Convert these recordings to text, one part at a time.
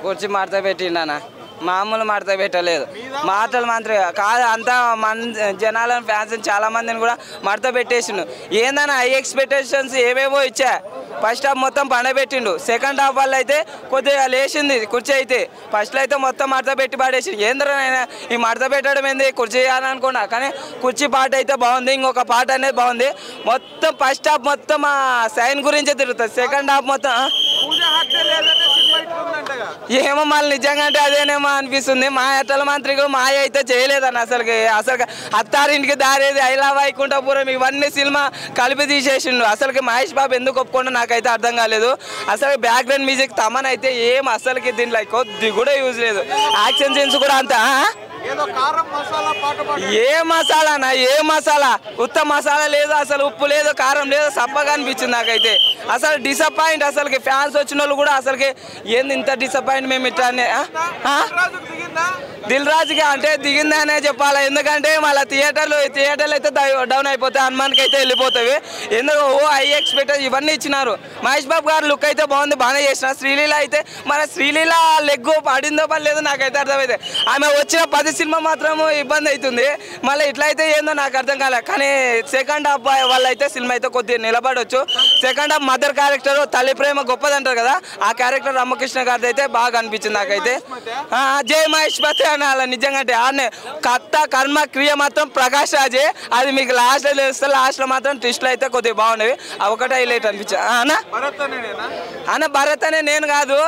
కుర్చీ మడత పెట్టిండనా మామూలు మడత పెట్టలేదు మాటలు మాత్రం కాదు అంతా జనాలను ఫ్యాన్స్ చాలా మందిని కూడా మడత పెట్టేసిండు ఏందన్నా హై ఎక్స్పెక్టేషన్స్ ఏమేమో ఇచ్చా ఫస్ట్ హాఫ్ మొత్తం పండబెట్టిండు సెకండ్ హాఫ్ వల్ల అయితే కొద్దిగా లేచింది కుర్చీ అయితే ఫస్ట్లో అయితే మొత్తం మడత పెట్టి పడేసిండు ఏంద్రనైనా ఈ మడత పెట్టడం ఏంది కుర్చీ చేయాలనుకున్నా కానీ కుర్చీ పాట అయితే బాగుంది ఇంకొక పాట అనేది బాగుంది మొత్తం ఫస్ట్ హాఫ్ మొత్తం ఆ సైన్ గురించే తిరుగుతుంది సెకండ్ హాఫ్ మొత్తం ఏమో మళ్ళీ నిజంగా అంటే అదేనేమో అనిపిస్తుంది మా అట్టల మంత్రిగా మాయ అయితే చేయలేదన్న అసలు అత్తారింటికి దారేది ఐలా వైకుంఠపురం ఇవన్నీ సినిమా కలిపి తీసేసిండు అసలుకి మహేష్ బాబు ఎందుకు ఒప్పుకోండు నాకైతే అర్థం కాలేదు అసలు బ్యాక్గ్రౌండ్ మ్యూజిక్ తమన్ అయితే ఏం అసలుకి దీంట్లో కొద్ది కూడా యూజ్ లేదు యాక్షన్ సీన్స్ కూడా అంతా ఏ మసాలానా ఏ మసాలా ఉత్త మసాలా లేదు అసలు ఉప్పు లేదు కారం లేదు సప్పగా అనిపించింది నాకైతే అసలు డిసప్పాయింట్ అసలుకి ఫ్యాన్స్ వచ్చిన వాళ్ళు కూడా అసలుకి ఏంది ఇంత డిసప్పాయింట్ మేము ఇట్లా దిల్ రాజుకి అంటే దిగిందనే చెప్పాలి ఎందుకంటే మళ్ళీ థియేటర్లు అయితే డౌన్ అయిపోతాయి హనుమాన్కి అయితే వెళ్ళిపోతాయి ఎందుకు హై ఎక్స్పెక్టేషన్ ఇవన్నీ ఇచ్చినారు మహేష్ బాబు గారు లుక్ అయితే బాగుంది బాగానే చేసిన శ్రీలీల అయితే మన శ్రీలీల లెగ్ పడిందో పని లేదు నాకైతే అర్థమైతే ఆమె వచ్చిన 10 సినిమా మాత్రము ఇబ్బంది అవుతుంది మళ్ళీ ఇట్లయితే ఏందో నాకు అర్థం కాలే కానీ సెకండ్ హాఫ్ వల్ల అయితే సినిమా అయితే కొద్దిగా నిలబడవచ్చు సెకండ్ హాఫ్ మదర్ క్యారెక్టర్ తల్లి ప్రేమ గొప్పదంటారు కదా ఆ క్యారెక్టర్ రామకృష్ణ గారిది అయితే బాగా అనిపించింది నాకైతే జై మహేష్ పతి అనాలి నిజంగా అంటే ఆడనే కర్త కర్మ క్రియ మాత్రం ప్రకాష్ రాజే అది మీకు లాస్ట్లో తెలుస్తే లాస్ట్లో మాత్రం ట్విస్ట్లు అయితే కొద్దిగా బాగుండేవి ఒకటే హైలైట్ అనిపించా అన్న భరత్ అనే నేను కాదు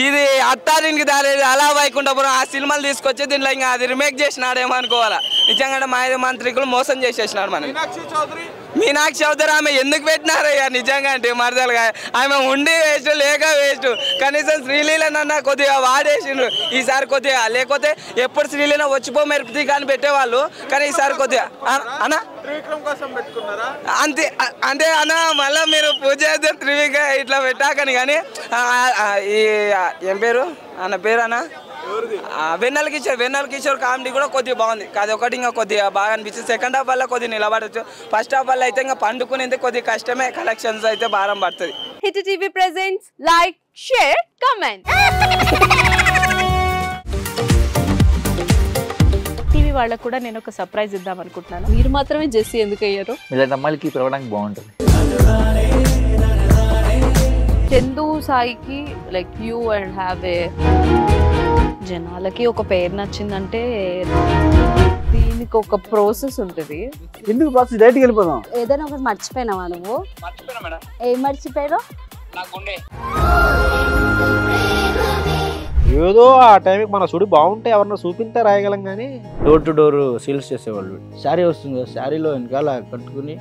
ఇది అత్తారింటికి దారేది అలా వైకుంఠపురం ఆ సినిమాలు తీసుకొచ్చి దీంట్లో ఇంకా అది రిమేక్ చేసినాడేమో అనుకోవాలా నిజంగా మాయ మంత్రికులు మోసం చేసేసినాడు మనం మీనాక్షి చౌదరి ఆమె ఎందుకు పెట్టినారయ్యా నిజంగా అంటే మరదలుగా ఆమె ఉండి వేస్ట్ లేక వేస్ట్ కనీసం శ్రీలీలనన్నా కొద్దిగా వాడేసిండ్రు ఈసారి కొద్దిగా లేకపోతే ఎప్పుడు శ్రీలీల వచ్చిపో మెరుపుతి కానీ పెట్టేవాళ్ళు కానీ ఈసారి కొద్దిగా అన్న అంతే అంటే అన్న మళ్ళీ మీరు పూజ చేస్తే త్రివిక ఇట్లా పెట్టాకని కానీ ఈ ఏం పేరు అన్న పేరు అన్న వెన్నెల కిషోర్ కామెడీ కూడా కొద్దిగా బాగుంది అది ఒకటి ఇంకా కొద్దిగా బాగా అనిపించింది సెకండ్ హాఫ్ వల్ల కొద్దిగా నిలబడచ్చు ఫస్ట్ హాఫ్ వల్ల అయితే ఇంకా పండుకునేది కొద్దిగా కష్టమే కలెక్షన్స్ అయితే భారం పడుతుంది hit TV presents like share comment TV వాళ్ళకు కూడా నేను ఒక సర్ప్రైజ్ ఇద్దాం అనుకుంటున్నాను మీరు మాత్రమే జెస్సీ ఎందుకు అయ్యారు ఇలాంటి అమ్మాయిలకి పిలవడానికి బాగుంటుంది చందు సాయికి like you and have a జనాలకి ఒక పేరు నచ్చిందంటే దీనికి ఒక ప్రాసెస్ ఉంటుంది ఎందుకు ప్రాసెస్ డైరెక్ట్‌గా వెళ్ళిపోదాం ఏదైనా ఒకటి మర్చిపోయినావా నువ్వు ఏం మర్చిపోయావు ఏదో ఆ టైంకి మన సుడి బాగుంటే ఎవరన్నా చూపిస్తే రాయగలం కానీ డోర్ టు డోర్ సేల్స్ చేసేవాళ్ళు శారీ వస్తుంది శారీలో వెనకాల కట్టుకుని